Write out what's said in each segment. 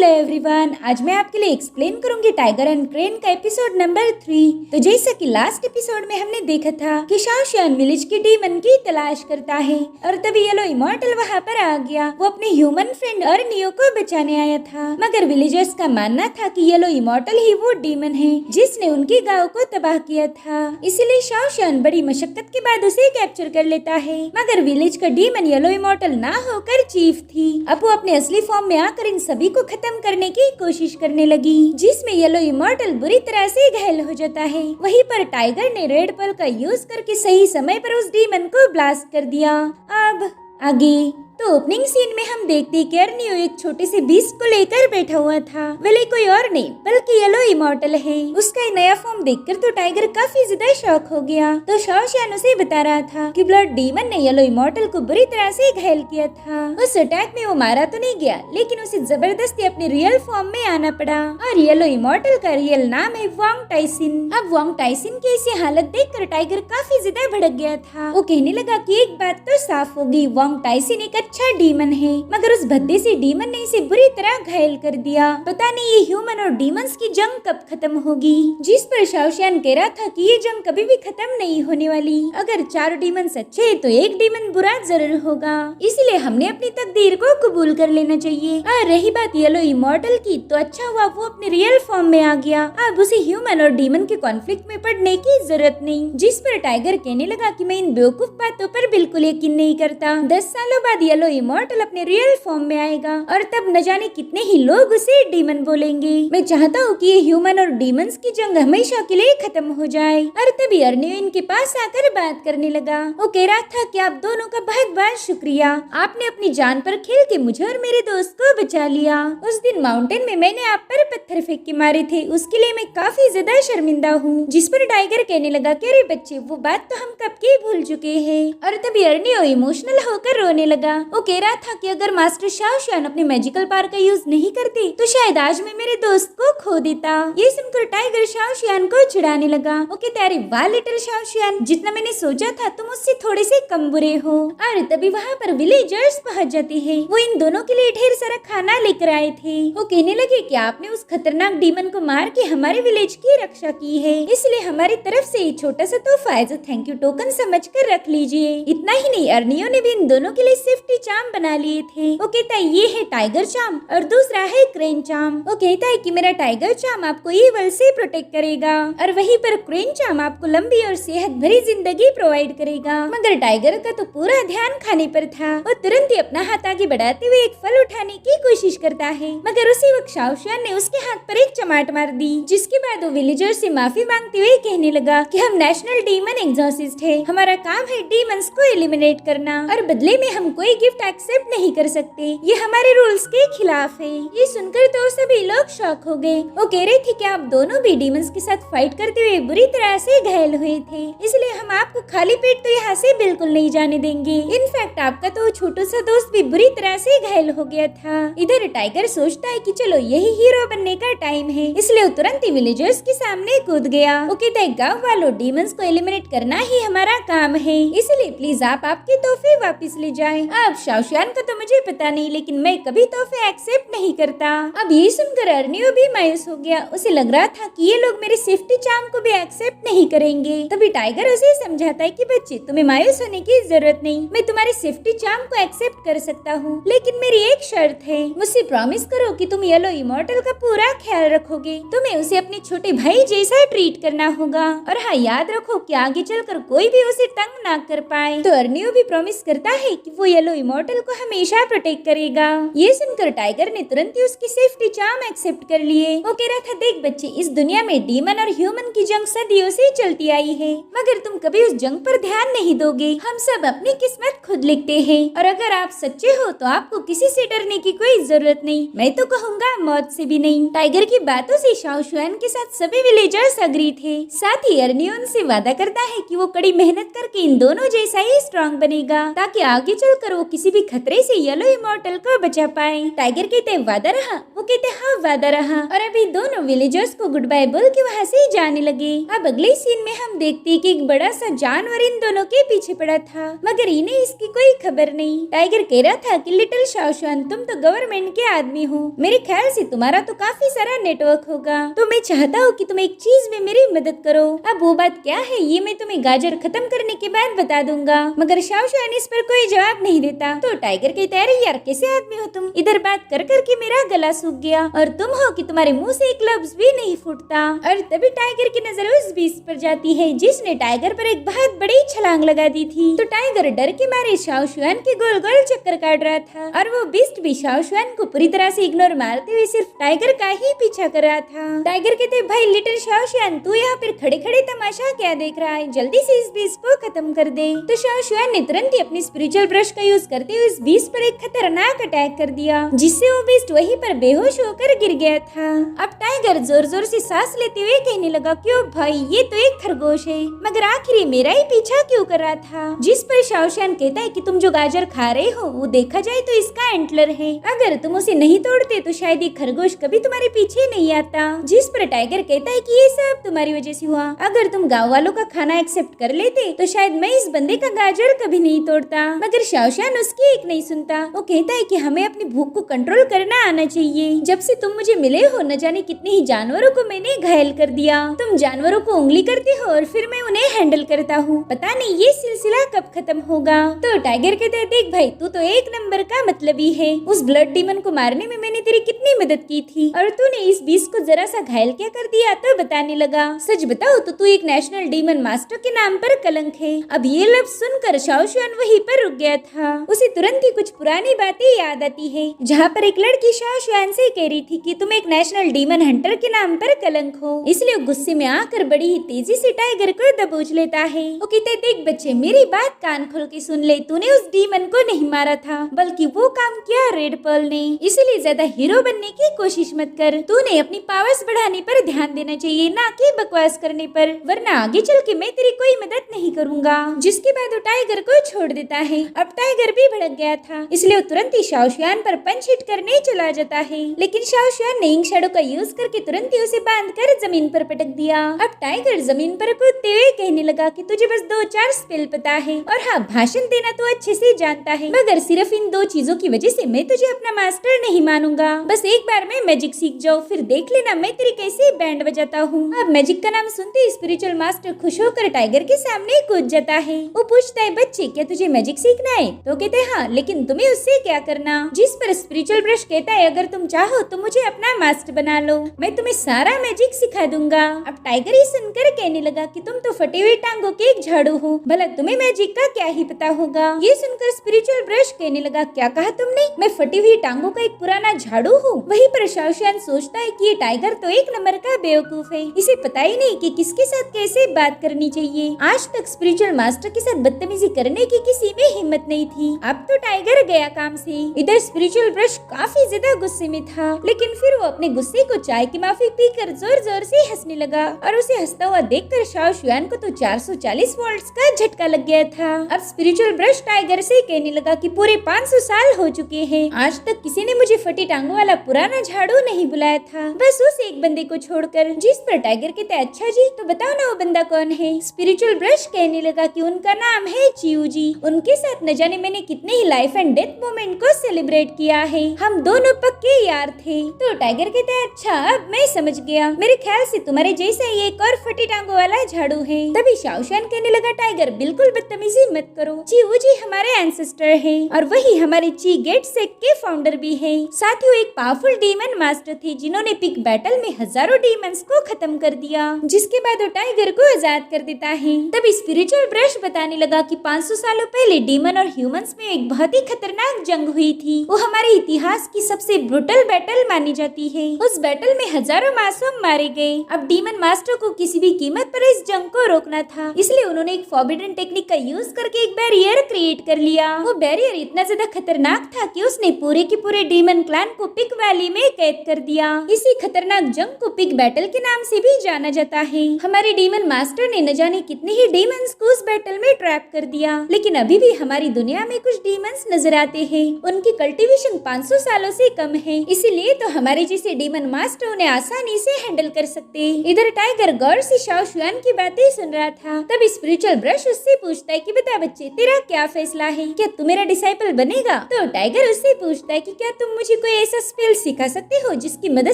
Hello everyone, आज मैं आपके लिए एक्सप्लेन करूंगी टाइगर एंड क्रेन का एपिसोड नंबर 3। तो जैसा कि लास्ट एपिसोड में हमने देखा था कि शाओशियान विलेज की डीमन की तलाश करता है और तभी येलो इमॉर्टल वहां पर आ गया। वो अपने ह्यूमन फ्रेंड अर्नियो को बचाने आया था, मगर विलेजर्स का मानना था कि येलो इमॉर्टल ही वो डीमन है जिसने उनकी गाँव को तबाह किया था। इसीलिए शाओशियान बड़ी मशक्कत के बाद उसे कैप्चर कर लेता है, मगर विलेज का डीमन येलो इमॉर्टल ना होकर चीफ थी। अब वो अपने असली फॉर्म में आकर इन सभी को खत्म करने की कोशिश करने लगी, जिसमें येलो इमॉर्टल बुरी तरह से घायल हो जाता है। वहीं पर टाइगर ने रेड पर्ल का यूज करके सही समय पर उस डीमन को ब्लास्ट कर दिया। अब आगे तो ओपनिंग सीन में हम देखते हैं कि अर्नियो एक छोटे से बीस्ट को लेकर बैठा हुआ था। वेले कोई और नहीं बल्कि येलो इमॉर्टल है। उसका नया फॉर्म देखकर तो टाइगर काफी ज्यादा शॉक हो गया। तो शाओशियान उसे बता रहा था कि ब्लड डीमन ने येलो इमॉर्टल को बुरी तरह से घायल किया था। उस अटैक में वो मारा तो नहीं गया, लेकिन उसे जबरदस्ती अपने रियल फॉर्म में आना पड़ा। और येलो इमॉर्टल का रियल नाम है वांग टाइसिन। अब वांग टाइसिन की ऐसी हालत देखकर टाइगर काफी ज्यादा भड़क गया था। वो कहने लगा कि एक बात तो साफ होगी, वांग टाइसिन एक अच्छा डीमन है, मगर उस भद्दे से डीमन ने इसे बुरी तरह घायल कर दिया। पता नहीं ये ह्यूमन और डीमंस की जंग कब खत्म होगी। जिस पर शाओशियान कह रहा था कि ये जंग कभी भी खत्म नहीं होने वाली। अगर 4 डीमन अच्छे तो एक डीमन बुरा जरूर होगा, इसलिए हमने अपनी तकदीर को कबूल कर लेना चाहिए। और रही बात येलो इमॉर्टल की, तो अच्छा हुआ वो अपने रियल फॉर्म में आ गया। अब उसे ह्यूमन और डीमन के कॉन्फ्लिक्ट में पड़ने की जरूरत नहीं। जिस पर टाइगर कहने लगा कि मैं इन बेवकूफ बातों पर बिल्कुल यकीन नहीं करता। 10 सालों बाद येलो इमॉर्टल अपने रियल फॉर्म में आएगा और तब न जाने कितने ही लोग उसे डीमन बोलेंगे। मैं चाहता हूँ कि ये ह्यूमन और डीमंस की जंग हमेशा के लिए खत्म हो जाए। और तभी अर्नियो इनके पास आकर बात करने लगा। वो कह रहा था कि आप दोनों का बहुत बहुत शुक्रिया, आपने अपनी जान पर खेल के मुझे और मेरे दोस्त को बचा लिया। उस दिन माउंटेन में मैंने आप पर पत्थर फेंक के मारे थे, उसके लिए मैं काफी ज्यादा शर्मिंदा हूँ। जिस पर टाइगर कहने लगा कि अरे बच्चे, वो बात तो हम कब की भूल चुके हैं। और तभी अर्नियो इमोशनल होकर रोने लगा। वो कह रहा था कि अगर मास्टर शाओशियान अपने मैजिकल पावर का यूज नहीं करते तो शायद आज मैं मेरे दोस्त को खो देता। ये सुनकर टाइगर शाओशियान को चिढ़ाने लगा। वो कहता अरे वाह लिटिल शाओशियान, जितना मैंने सोचा था तुम उससे थोड़े से कम बुरे हो। और तभी वहाँ पर विलेजर्स पहुँच जाते हैं। वो इन दोनों के लिए ढेर सारा खाना लेकर आए थे। वो कहने लगे कि आपने उस खतरनाक डीमन को मार के हमारे विलेज की रक्षा की है, इसलिए हमारी तरफ से छोटा सा तोहफा एज थैंक यू टोकन समझ कर रख लीजिए। इतना ही नहीं, अर्नियो ने भी इन दोनों के लिए सेफ्टी चार्म बना लिए थे। वो कहता है ये है टाइगर चार्म और दूसरा है क्रेन चार्म। वो कहता है कि मेरा टाइगर चार्म आपको ईवल से प्रोटेक्ट करेगा और वहीं पर क्रेन चार्म आपको लंबी और सेहत भरी जिंदगी प्रोवाइड करेगा। मगर टाइगर का तो पूरा ध्यान खाने पर था। वो तुरंत ही अपना हाथ आगे बढ़ाते हुए एक फल उठाने की कोशिश करता है, मगर उसी वक्त शाओशियान ने उसके हाथ पर एक चमाट मार दी। जिसके बाद वो विलेजर से माफी मांगते हुए कहने लगा कि हम नेशनल डीमन एग्जॉर्सिस्ट है, हमारा काम है डीमंस को एलिमिनेट करना और बदले में हम कोई गिफ्ट एक्सेप्ट नहीं कर सकते, ये हमारे रूल्स के खिलाफ है। ये सुनकर तो सभी लोग शॉक हो गए। वो कह रहे थे कि आप दोनों भी डीमंस के साथ फाइट करते हुए बुरी तरह से घायल हुए थे, इसलिए हम आपको खाली पेट तो यहाँ से बिल्कुल नहीं जाने देंगे। इनफैक्ट आपका तो छोटा सा दोस्त भी बुरी तरह से घायल हो गया था। इधर टाइगर सोचता है कि चलो यही हीरो बनने का टाइम है, इसलिए वो तुरंत ही विलेजर्स के सामने कूद गया। वो कहता है गाँव वालों, डीमंस को एलिमिनेट करना ही हमारा काम है, इसलिए प्लीज आप आपके तोहफे वापिस ले जाएं। अब शाओशियान का तो मुझे पता नहीं, लेकिन मैं कभी तोहफे एक्सेप्ट नहीं करता। अब ये सुनकर अर्नियो भी मायूस हो गया। उसे लग रहा था कि ये लोग मेरे सेफ्टी चार्म को भी एक्सेप्ट नहीं करेंगे। तभी टाइगर उसे समझाता है कि बच्चे, तुम्हें मायूस होने की जरूरत नहीं, मैं तुम्हारे सेफ्टी चार्म को एक्सेप्ट कर सकता हूँ, लेकिन मेरी एक शर्त है, मुझसे प्रॉमिस करो कि तुम येलो इमॉर्टल का पूरा ख्याल रखोगे। तुम्हें उसे अपने छोटे भाई जैसा ट्रीट करना होगा, और हाँ याद रखो कि आगे चलकर कोई भी उसे तंग ना कर पाए। तो अर्नियो भी प्रॉमिस करता है कि वो येलो इमॉर्टल को हमेशा प्रोटेक्ट करेगा। ये सुनकर टाइगर ने तुरंत ही उसकी सेफ्टी चार्म एक्सेप्ट कर लिए। वो कह रहा था देख बच्चे, इस दुनिया में डीमन और ह्यूमन की जंग सदियों से चलती आई है, मगर तुम कभी उस जंग पर ध्यान नहीं दोगे। हम सब अपनी किस्मत खुद लिखते हैं, और अगर आप सच्चे हो तो आपको किसी से डरने की कोई जरूरत नहीं, मैं तो कहूँगा मौत से भी नहीं। टाइगर की बातों से शाओशियान के साथ सभी विलेजर्स अग्री थे। साथ ही अर्नियो उनसे वादा करता है कि वो कड़ी मेहनत करके इन दोनों जैसा ही स्ट्रॉन्ग बनेगा, ताकि आगे चलकर वो किसी भी खतरे से येलो इमॉर्टल को बचा पाए। टाइगर कहते वादा रहा, वो कहते हाँ वादा रहा, और अभी दोनों विलेजर्स को गुड बाय बोल के वहाँ से जाने लगे। अब अगले सीन में हम देखते हैं कि एक बड़ा सा जानवर इन दोनों के पीछे पड़ा था, मगर इन्हें इसकी कोई खबर नहीं। टाइगर कह रहा था कि लिटिल शाओशुआन, तुम तो गवर्नमेंट के आदमी हो, मेरे ख्याल से तुम्हारा तो काफी सारा नेटवर्क होगा, तो मैं चाहता हूँ कि तुम एक चीज में मेरी मदद करो। अब वो बात क्या है ये मैं तुम्हें गाजर खत्म करने के बाद बता दूंगा। मगर शाओशुआन इस पर कोई जवाब नहीं देता। तो टाइगर कहता है, अरे यार कैसे आदमी हो तुम, इधर बात कर करके मेरा गला सूख गया, और तुम हो कि तुम्हारे मुंह से एक लफ्ज भी नहीं फूटता। और तभी टाइगर की नजर उस बीस्ट पर जाती है जिसने टाइगर पर एक बहुत बड़ी छलांग लगा दी थी। तो टाइगर डर के मारे शाओशुआन के गोल गोल चक्कर काट रहा था, और वो बीस्ट भी शाओशुआन को पूरी तरह से इग्नोर मारते हुए सिर्फ टाइगर का ही पीछा कर रहा था। टाइगर कहते, भाई लिटिल शाओशुआन, तू यहाँ पर खड़े खड़े तमाशा क्या देख रहा है, जल्दी से इस बीस्ट को खत्म कर दे। तो शाओशुआन ने तुरंत ही अपनी स्पिरिचुअल ब्रश का यूज करते हुए इस बीस्ट पर एक खतरनाक अटैक कर दिया, जिससे वो बीस्ट वहीं पर बेहोश होकर गिर गया था। अब टाइगर जोर जोर से सांस लेते हुए कहने लगा, क्यों भाई ये तो एक खरगोश है, मगर आखिर ये मेरा ही पीछा क्यों कर रहा था। जिस पर शाओशुआन कहता है कि तुम जो गाजर खा रहे हो वो देखा जाए तो इसका एंटलर है, अगर तुम उसे नहीं तोड़ते तो शायद ये खरगोश कभी तुम्हारे पीछे नहीं आता। जिस पर टाइगर कहता है कि ये सब तुम्हारी वजह से हुआ, अगर तुम गाँव वालों का खाना एक्सेप्ट कर लेते तो शायद मैं इस बंदे का गाजर कभी नहीं तोड़ता। मगर शाओशुआन उसकी एक नहीं सुनता। वो कहता है कि हमें अपनी भूख को कंट्रोल करना आना चाहिए। जब से तुम मुझे मिले हो न जाने कितने ही जानवरों को मैंने घायल कर दिया। तुम जानवरों को उंगली करते हो और फिर मैं उन्हें हैंडल करता हूँ, पता नहीं ये सिलसिला कब खत्म होगा। तो टाइगर कहता है, देख भाई तू तो एक नंबर का मतलबी है, उस ब्लड डीमन को मारने में मैंने तेरी कितनी मदद की थी, और तूने इस बीस्ट को जरा सा घायल क्या कर दिया। तो बताने लगा, सच बताओ तो तू एक नेशनल डीमन मास्टर के नाम पर कलंक है। अब ये लफ्ज सुनकर शाओशुआन वहीं पर रुक गया था। उसे तुरंत ही कुछ पुरानी बातें याद आती है, जहाँ पर एक लड़की शाओशुआन से कह रही थी कि तुम एक नेशनल डीमन हंटर के नाम पर कलंक हो। इसलिए गुस्से में आकर बड़ी ही तेजी से टाइगर को दबोच लेता है। वो कहते, देख बच्चे मेरी बात कान खोल के सुन ले, तूने उस डीमन को नहीं मारा था, बल्कि वो काम किया रेड पर्ल ने, इसलिए ज्यादा हीरो बनने की कोशिश मत कर। तूने अपनी पावर्स बढ़ाने पर ध्यान देना चाहिए, ना कि बकवास करने पर, वरना आगे चल के मैं तेरी कोई मदद नहीं करूंगा। जिसके बाद वो टाइगर को छोड़ देता है। अब टाइगर भी भड़क गया था, इसलिए वो तुरंत ही शाओशुआन पर पंच हिट करने चला जाता है, लेकिन शाओशुआन ने इंक शैडो का यूज करके तुरंत ही उसे बांधकर जमीन पर पटक दिया। अब टाइगर जमीन पर कूदते हुए कहने लगा कि तुझे बस 2-4 स्पेल पता है, और हाँ भाषण देना तो अच्छे से जानता है, मगर सिर्फ इन 2 चीजों की वजह से मैं तुझे अपना मास्टर नहीं मानूंगा। बस एक बार में मैजिक सीख जाओ, फिर देख लेना मैं तेरी कैसे बैंड बजाता हूँ। अब मैजिक का नाम सुनते स्पिरिचुअल मास्टर खुश होकर टाइगर के सामने कूद जाता है। वो पूछता है, बच्चे क्या तुझे मैजिक सीखना है? तो कहते हैं हाँ, लेकिन तुम्हें उससे क्या करना। जिस पर स्पिरिचुअल ब्रश कहता है, अगर तुम चाहो तो मुझे अपना मास्टर बना लो, मैं तुम्हें सारा मैजिक सिखा दूंगा। अब टाइगर ही सुनकर कहने लगा कि तुम तो फटे हुए टांगों के एक झाड़ू हो, भला तुम्हें मैजिक का क्या ही पता होगा। ये सुनकर स्पिरिचुअल ब्रश कहने लगा, क्या कहा तुमने? मैं फटी हुई टांगों का एक पुराना झाड़ू हूँ? वहीं पर शाओशुआन सोचता है कि ये टाइगर तो एक नंबर का बेवकूफ है, इसे पता ही नहीं कि किसके साथ कैसे बात करनी चाहिए। आज तक स्पिरिचुअल मास्टर के साथ बदतमीजी करने की किसी में हिम्मत नहीं थी, अब तो टाइगर गया काम से। इधर स्पिरिचुअल ब्रश काफी ज्यादा गुस्से में था, लेकिन फिर वो अपने गुस्से को चाय की माफी पीकर जोर जोर से हंसने लगा, और उसे हंसता हुआ देखकर शाओशुआन को तो 440 वोल्ट्स का झटका लग गया था। अब स्पिरिचुअल ब्रश टाइगर से कहने लगा कि पूरे 500 साल हो चुके हैं, आज तक किसी ने मुझे फटी टांगों वाला पुराना झाड़ू नहीं बुलाया था, बस उस एक बंदे को छोड़कर। जिस पर टाइगर कहता है, अच्छा जी तो बताओ ना वो बंदा कौन है? स्पिरिचुअल ब्रश कहने लगा कि उनका नाम है चियू जी, उनके साथ न जाने मैंने कितने ही लाइफ एंड डेथ मोमेंट को सेलिब्रेट किया है, हम दोनों पक्के यार थे। तो टाइगर कहता है, अच्छा अब मैं समझ गया, मेरे ख्याल से तुम्हारे जैसा ही एक और फटी टांगों वाला झाड़ू है। तभी शाओशुआन कहने लगा, टाइगर बिल्कुल बदतमीजी मत करो, चियू जी हमारे एंसेस्टर है, और वही हमारे ची गेट सेक्ट के फाउंडर भी है। साथ ही वो एक पावरफुल डीमन मास्टर थे, जिन्होंने पिक बैटल में हजारों डीमंस को खत्म कर दिया, जिसके बाद वो टाइगर को आजाद कर देता है। तभी स्पिरिचुअल ब्रश बताने लगा कि 500 सालों पहले डीमन और ह्यूमंस में एक बहुत ही खतरनाक जंग हुई थी, वो हमारे इतिहास की सबसे ब्रूटल बैटल मानी जाती है। उस बैटल में हजारों मासूम मारे गए। अब डीमन मास्टर को किसी भी कीमत पर इस जंग को रोकना था, इसलिए उन्होंने एक फॉरबिडन टेक्निक का यूज करके एक बैरियर क्रिएट कर लिया। वो बैरियर इतना ज्यादा खतरनाक था कि उसने पूरे के पूरे डीमन क्लैन को पिक वैली में कैद कर दिया। इसी खतरनाक जंग को पिक बैटल के नाम से भी जाना जाता है। हमारे डीमन मास्टर ने न जाने कितने ही डीमंस को उस बैटल में ट्रैप कर दिया, लेकिन अभी भी हमारी दुनिया में कुछ डीमंस नजर आते हैं। उनकी कल्टीवेशन 500 सालों से कम है, इसीलिए तो हमारे जैसे डीमन मास्टर उन्हें आसानी से हैंडल कर सकते। इधर टाइगर गौर से शाओ शुआन की बातें सुन रहा था। तब स्पिरिचुअल ब्रश उससे पूछता है कि बता बच्चे, तेरा क्या फैसला है, क्या तू मेरा डिसाइपल बनेगा? तो टाइगर उससे पूछता है कि क्या तुम मुझे कोई ऐसा स्पेल सिखा सकते हो जिसकी मदद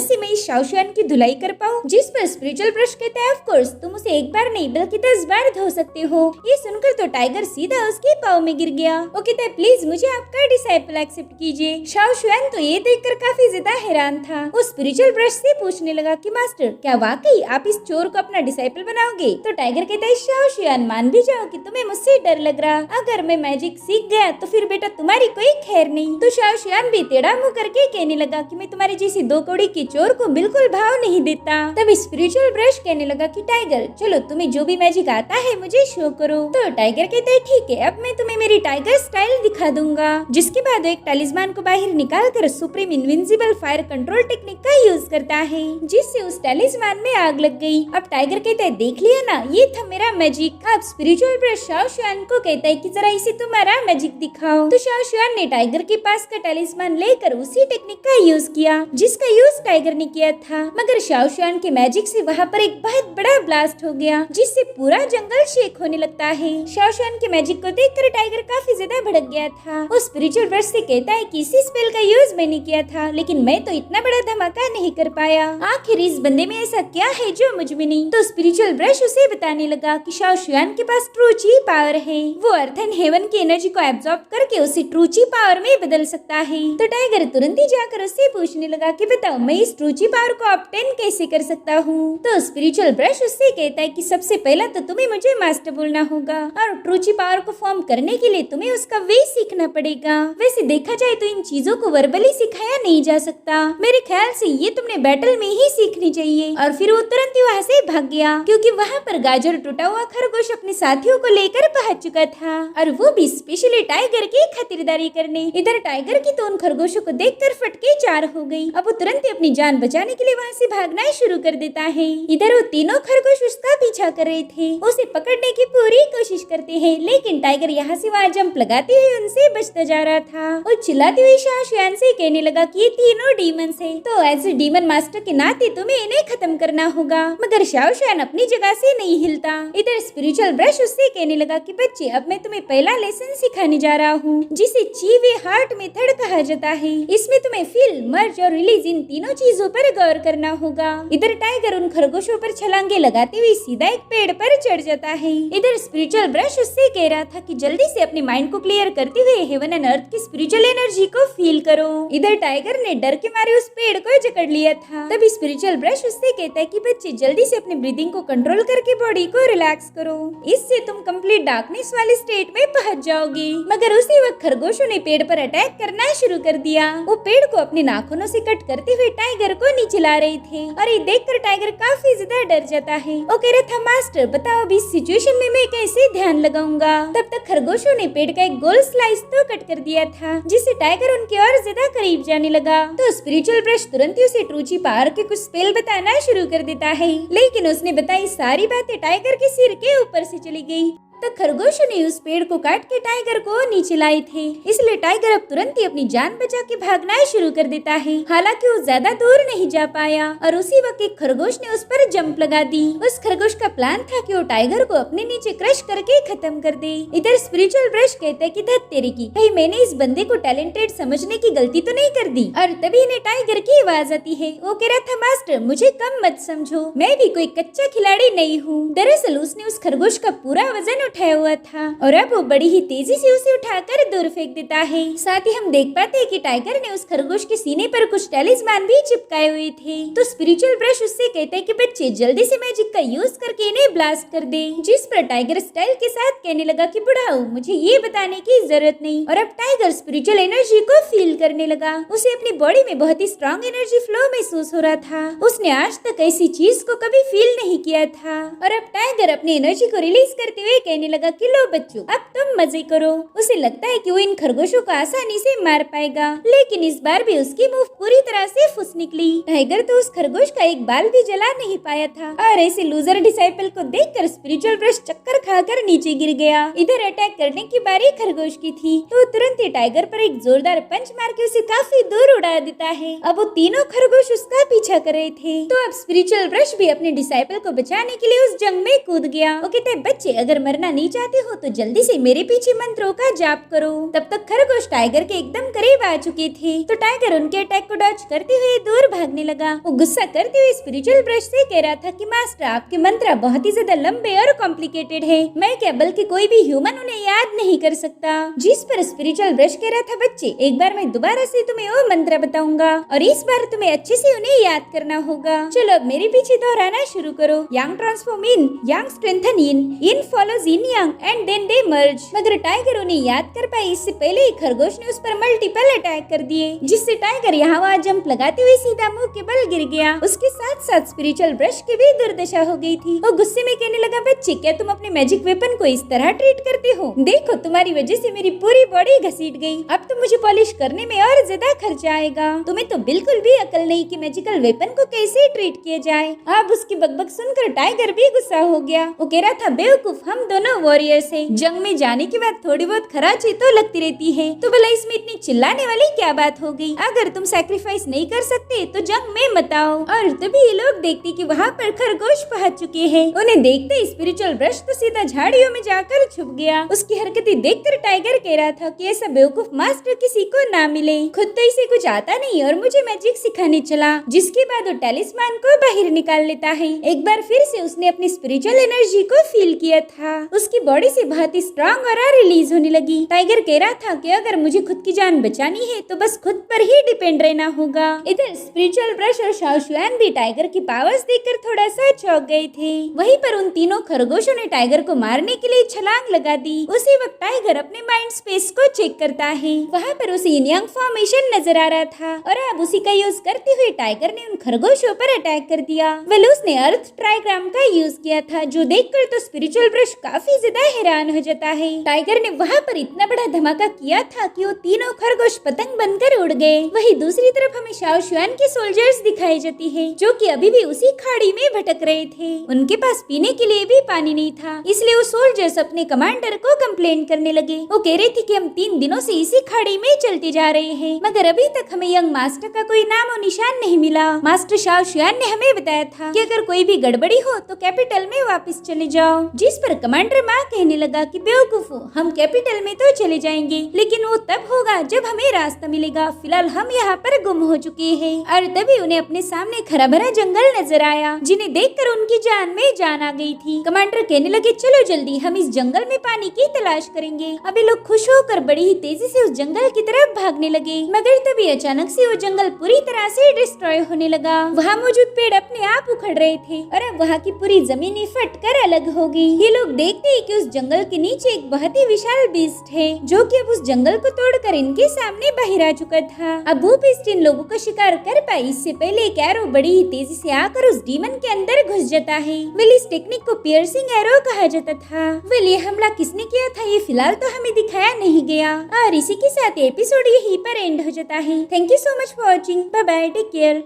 से मैं इस शाओ शुआन की धुलाई कर पाऊँ? जिस पर स्पिरिचुअल ब्रश कहता है, ऑफ कोर्स, तुम उसे एक बार नहीं बल्कि 10 बार धो सकते हो। ये सुनकर तो टाइगर सीधा उसके पाँव में गिर गया। वो कहता है, प्लीज मुझे आपका डिसाइपल एक्सेप्ट कीजिए। शाओ शुआन तो ये देखकर काफी ज्यादा हैरान था। वो स्पिरिचुअल ब्रश से पूछने लगा कि मास्टर, क्या वाकई आप इस चोर को अपना डिसाइपल बनाओगे? तो टाइगर कहता है, शाओ शुआन मान भी जाओ कि तुम्हें मुझसे डर लग रहा, अगर मैं मैजिक सीख गया तो फिर बेटा तुम्हारी कोई खैर नहीं। तो शाओ शुआन भी टेढ़ा मुंह करके कहने लगा कि मैं तुम्हारी जैसी 2 कौड़ी के चोर को बिल्कुल भाव नहीं देता। तब स्पिरिचुअल ब्रश कहने लगा कि टाइगर, चलो तुम्हें जो भी मैजिक आता है मुझे शो करो। तो टाइगर कहता है, ठीक है, अब मैं तुम्हें मेरी टाइगर स्टाइल दिखा दूंगा। जिसके बाद एक टैलिस्मान को बाहर निकाल कर supreme invincible fire control technique का यूज करता है, जिससे उस टैलिस्मान में आग लग गई। अब टाइगर कहता है, देख लिया ना, ये था मेरा मैजिक। अब स्पिरिचुअल ब्रश शाओ शुआन को कहता है कि जरा इसे तुम्हारा मैजिक दिखाओ। तो शाओ शुआन ने टाइगर के पास का टैलिस्मान लेकर उसी टेक्निक का यूज किया जिसका यूज टाइगर ने किया था। मगर शाओ शुआन के मैजिक से वहाँ पर एक बहुत बड़ा ब्लास्ट हो गया, जिससे पूरा जंगल शेक होने लगता है। शाओ शुआन के मैजिक को देखकर टाइगर काफी ज्यादा भड़क गया था। वो स्पिरिचुअल ब्रश से कहता है कि इसी स्पेल का यूज मैंने किया था, लेकिन मैं तो इतना बड़ा धमाका नहीं कर पाया। आखिर इस बंदे में ऐसा क्या है जो मुझ में नहीं? तो स्पिरिचुअल ब्रश उसे बताने लगा कि शाओ शुआन के पास ट्रू ची पावर है। वो अर्थ एंड हेवन की एनर्जी को एब्जॉर्ब करके उसे ट्रू ची पावर में बदल सकता है। तो टाइगर तुरंत ही जाकर उससे पूछने लगा कि बताओ, मैं इस ट्रू ची पावर को ऑब्टेन कैसे कर सकता हूँ? तो स्पिरिचुअल ब्रश उससे कहता है कि सबसे पहला तो तुम्हें मुझे मास्टर बोलना होगा, और ट्रू ची पावर को फॉर्म करने के लिए तुम्हें उसका वे सीखना पड़ेगा। वैसे देखा जाए तो इन चीजों को वर्बली सिखाया नहीं जा सकता। मेरे ख्याल से ये तुमने बैटल में ही सीखनी चाहिए। और फिर वो तुरंत ही वहाँ से भाग गया, क्योंकि वहाँ पर गाजर टूटा हुआ खरगोश अपने साथियों को लेकर पहुंच चुका था, और वो भी स्पेशली टाइगर की खातिरदारी करने। इधर टाइगर की तो उन खरगोशों को देखकर फटके 4 हो गई। अब वो तुरंत ही अपनी जान बचाने के लिए वहाँ से भागना शुरू कर देता है। इधर वो तीनों खरगोश उसका पीछा कर रहे थे, उसे पकड़ने की पूरी कोशिश करते हैं, लेकिन टाइगर यहाँ से वहाँ जंप लगाते हुए उनसे बचता जा रहा था। वो चिल्लाते हुए शाओ शुआन से कहने लगा कि ये तीनों डीमंस हैं, तो एज ए डीमन मास्टर के नाते तुम्हें इन्हें खत्म करना होगा। मगर शाओ शुआन अपनी जगह से नहीं हिलता। इधर स्पिरिचुअल ब्रश उससे कहने लगा कि बच्चे, अब मैं तुम्हें पहला लेसन सिखाने जा रहा हूँ, जिसे ची वे हार्ट मेथड कहा जाता है। इसमें तुम्हें फील, मर्ज और रिलीज इन तीनों चीजों पर गौर करना होगा। इधर टाइगर उन खरगोशों पर छलांगे लगाते हुए सीधा एक पेड़ पर चढ़ जाता है। इधर स्पिरिचुअल ब्रश उससे कह रहा था कि जल्दी से अपने माइंड को क्लियर करते हुए हेवन एंड अर्थ की स्पिरिचुअल एनर्जी को फील करो। इधर टाइगर ने डर के मारे उस पेड़ को जकड़ लिया था। तब स्पिरिचुअल ब्रश उससे कहता है कि बच्चे, जल्दी से अपने ब्रीदिंग को कंट्रोल करके बॉडी को रिलैक्स करो, इससे तुम कंप्लीट डार्कनेस वाले स्टेट में पहुंच जाओगे। मगर उसी वक्त खरगोशों ने पेड़ पर अटैक करना शुरू कर दिया। वो पेड़ को अपने नाखूनों से कट करते हुए टाइगर को नीचे ला रहे थे, और ये देखकर टाइगर काफी ज्यादा डर जाता है। वो कह रहा था, मास्टर बताओ अभी इस सिचुएशन में मैं कैसे ध्यान लगाऊंगा? तब तक खरगोशों ने पेड़ का एक गोल स्लाइस तो कट कर दिया था, जिससे टाइगर उनके और ज्यादा करीब जाने लगा। तो स्पिरिचुअल ब्रश तुरंत ही उसे ट्रू ची पावर के कुछ स्पेल बताना शुरू कर देता है, लेकिन उसने बताई सारी बातें टाइगर के सिर के ऊपर से चली गई। तो खरगोशों ने उस पेड़ को काट के टाइगर को नीचे लाए थे, इसलिए टाइगर अब तुरंत ही अपनी जान बचा के भागना शुरू कर देता है। हालांकि वो ज्यादा दूर नहीं जा पाया, और उसी वक्त एक खरगोश ने उस पर जंप लगा दी। उस खरगोश का प्लान था कि वो टाइगर को अपने नीचे क्रश करके खत्म कर दे। इधर स्पिरिचुअल ब्रश कहता है कि धत तेरे की, कहीं मैंने इस बंदे को टैलेंटेड समझने की गलती तो नहीं कर दी? और तभी इन्हें टाइगर की आवाज आती है। वो कह रहा था, मास्टर मुझे कम मत समझो, मैं भी कोई कच्चा खिलाड़ी नहीं हूँ। दरअसल उसने उस खरगोश का पूरा वजन उठाया हुआ था, और अब वो बड़ी ही तेजी से उसे उठाकर दूर फेंक देता है। साथ ही हम देख पाते हैं कि टाइगर ने उस खरगोश के सीने पर कुछ टैलिस्मान भी चिपकाए हुए थे। तो स्पिरिचुअल ब्रश उससे कहता है कि बच्चे, जल्दी से मैजिक का यूज करके इन्हें ब्लास्ट कर दे। जिस पर टाइगर स्टाइल के साथ कहने लगा कि बुढ़ाऊ, मुझे ये बताने की जरूरत नहीं। और अब टाइगर स्पिरिचुअल एनर्जी को फील करने लगा। उसे अपनी बॉडी में बहुत ही स्ट्रॉन्ग एनर्जी फ्लो महसूस हो रहा था। उसने आज तक ऐसी चीज को कभी फील नहीं किया था। और अब टाइगर अपनी एनर्जी को रिलीज करते हुए कहने कहने लगा कि लो बच्चों, अब तुम मजे करो। उसे लगता है कि वो इन खरगोशों को आसानी से मार पाएगा, लेकिन इस बार भी उसकी मूव पूरी तरह से फुस निकली। टाइगर तो उस खरगोश का एक बाल भी जला नहीं पाया था और ऐसे लूजर डिसाइपल को देखकर स्पिरिचुअल ब्रश चक्कर खाकर नीचे गिर गया। इधर अटैक करने की बारी खरगोश की थी, तो तुरंत ही टाइगर पर एक जोरदार पंच मार के उसे काफी दूर उड़ा देता है। अब वो तीनों खरगोश उसका पीछा कर रहे थे, तो अब स्पिरिचुअल ब्रश भी अपने डिसाइपल को बचाने के लिए उस जंग में कूद गया। वो कहते हैं, बच्चे अगर मरना नहीं चाहते हो तो जल्दी से मेरे पीछे मंत्रों का जाप करो। तब तक खरगोश टाइगर के एकदम करीब आ चुके थे, तो टाइगर उनके अटैक को डॉज करते हुए दूर भागने लगा। वो गुस्सा करते हुए स्पिरिचुअल ब्रश से कह रहा था कि मास्टर, आपके मंत्र बहुत ही ज्यादा लंबे और कॉम्प्लिकेटेड है, मैं क्या बल्कि कोई भी ह्यूमन उन्हें याद नहीं कर सकता। जिस पर स्पिरिचुअल ब्रश कह रहा था, बच्चे एक बार मैं दोबारा से तुम्हें वो मंत्र बताऊंगा और इस बार तुम्हें अच्छे से उन्हें याद करना होगा। चलो अब मेरे पीछे दोहराना शुरू करो। Yang transform yin, yang strengthen yin follows yin yang and then they merge. मगर टाइगर उन्हें याद कर पाए इससे पहले ही खरगोश ने उस पर मल्टीपल अटैक कर दिए, जिससे टाइगर यहाँ वहाँ जंप लगाते हुए सीधा मुंह के बल गिर गया। उसके साथ साथ स्पिरिचुअल ब्रश की भी दुर्दशा हो गई थी। वो गुस्से में कहने लगा, बच्चे क्या तुम अपने मैजिक वेपन को इस तरह ट्रीट करते हो? देखो तुम्हारी वजह से मेरी पूरी बॉडी घसीट गई, अब तो मुझे पॉलिश करने में और ज्यादा खर्चा आएगा। तुम्हें तो बिल्कुल भी अकल नहीं कि मैजिकल वेपन को कैसे ट्रीट किया जाए। अब उसकी बकबक सुनकर टाइगर भी गुस्सा हो गया। वो कह रहा था, बेवकूफ, हम दोनों वॉरियर्स हैं, जंग में जाने के बाद थोड़ी बहुत खराची तो लगती रहती है, तो भला इसमें इतनी चिल्लाने वाली क्या बात हो गई? अगर तुम सैक्रिफाइस नहीं कर सकते तो जंग में मत आओ। और तभी ये लोग देखते कि वहाँ पर खरगोश पहुंच चुके हैं। उन्हें देखते स्पिरिचुअल ब्रश तो सीधा झाड़ियों में जाकर छुप गया। उसकी हरकतें देखकर टाइगर कह रहा था कि ऐसा बेवकूफ मास्टर किसी को ना मिले, खुद तो इसे कुछ आता नहीं और मुझे मैजिक सिखाने चला। जिसके बाद वो टैलिस्मान को बाहर निकाल लेता है। एक बार फिर से उसने अपनी स्पिरिचुअल एनर्जी को फील किया था। उसकी बॉडी से बहुत ही स्ट्रॉन्ग और रिलीज होने लगी। टाइगर कह रहा था कि अगर मुझे खुद की जान बचानी है तो बस खुद पर ही डिपेंड रहना होगा। इधर स्पिरिचुअल ब्रश और शाओशुआन भी टाइगर की पावर्स देखकर थोड़ा सा चौंक गए थे। वहीं पर उन तीनों खरगोशों ने टाइगर को मारने के लिए छलांग लगा दी। उसी वक्त टाइगर अपने माइंड स्पेस को चेक करता है। वहाँ पर उसे yin yang फॉर्मेशन नजर आ रहा था और अब उसी का यूज करते हुए टाइगर ने उन खरगोशों पर अटैक कर दिया। वेल उसने अर्थ ट्राइग्राम का यूज किया था, जो देखकर तो स्पिरिचुअल ब्रश काफी ज्यादा हैरान हो जाता है। टाइगर ने वहाँ पर इतना बड़ा धमाका किया था कि वो तीनों खरगोश पतंग बनकर उड़ गए। वहीं दूसरी तरफ हमें शाओशुआन के सोल्जर्स दिखाई जाती है, जो कि अभी भी उसी खाड़ी में भटक रहे थे। उनके पास पीने के लिए भी पानी नहीं था, इसलिए वो सोल्जर्स अपने कमांडर को कंप्लेन करने लगे। वो कह रहे थे कि हम 3 दिनों से इसी खाड़ी में चलते जा रहे हैं, मगर अभी तक हमें यंग मास्टर का कोई नाम और निशान नहीं मिला। मास्टर शाओशुआन ने हमें बताया था कि अगर कोई भी गड़बड़ी हो तो कैपिटल में वापस चले जाओ। जिस पर कमांडर माँ कहने लगा कि बेवकूफो, हम कैपिटल में तो चले जाएंगे, लेकिन वो तब होगा जब हमें रास्ता मिलेगा। फिलहाल हम यहाँ पर गुम हो चुके हैं। और तभी उन्हें अपने सामने हरा भरा जंगल नजर आया, जिन्हें देखकर उनकी जान में जान आ गई थी। कमांडर कहने लगे, चलो जल्दी, हम इस जंगल में पानी की तलाश करेंगे। अभी लोग खुश होकर बड़ी ही तेजी से उस जंगल की तरफ भागने लगे, मगर तभी अचानक से वो जंगल पूरी तरह से डिस्ट्रॉय होने लगा। वहाँ मौजूद पेड़ अपने आप उखड़ रहे थे और अब वहाँ की पूरी जमीन फट कर अलग हो गई। ये लोग देखते हैं कि उस जंगल के नीचे एक बहुत ही विशाल बीस्ट है, जो कि अब उस जंगल को तोड़कर इनके सामने बाहर आ चुका था। अब वो बीस्ट इन लोगों का शिकार कर पाई इससे पहले एक एरो बड़ी ही तेजी से आकर उस डीमन के अंदर घुस जाता है। वेल इस टेक्निक को पियर्सिंग एरो कहा जाता था। वेल ये हमला किसने किया था ये फिलहाल तो हमें दिखाया नहीं गया। और इसी के साथ एपिसोड यहीं पर एंड हो जाता है। Thank you so much for watching. Bye bye, take care.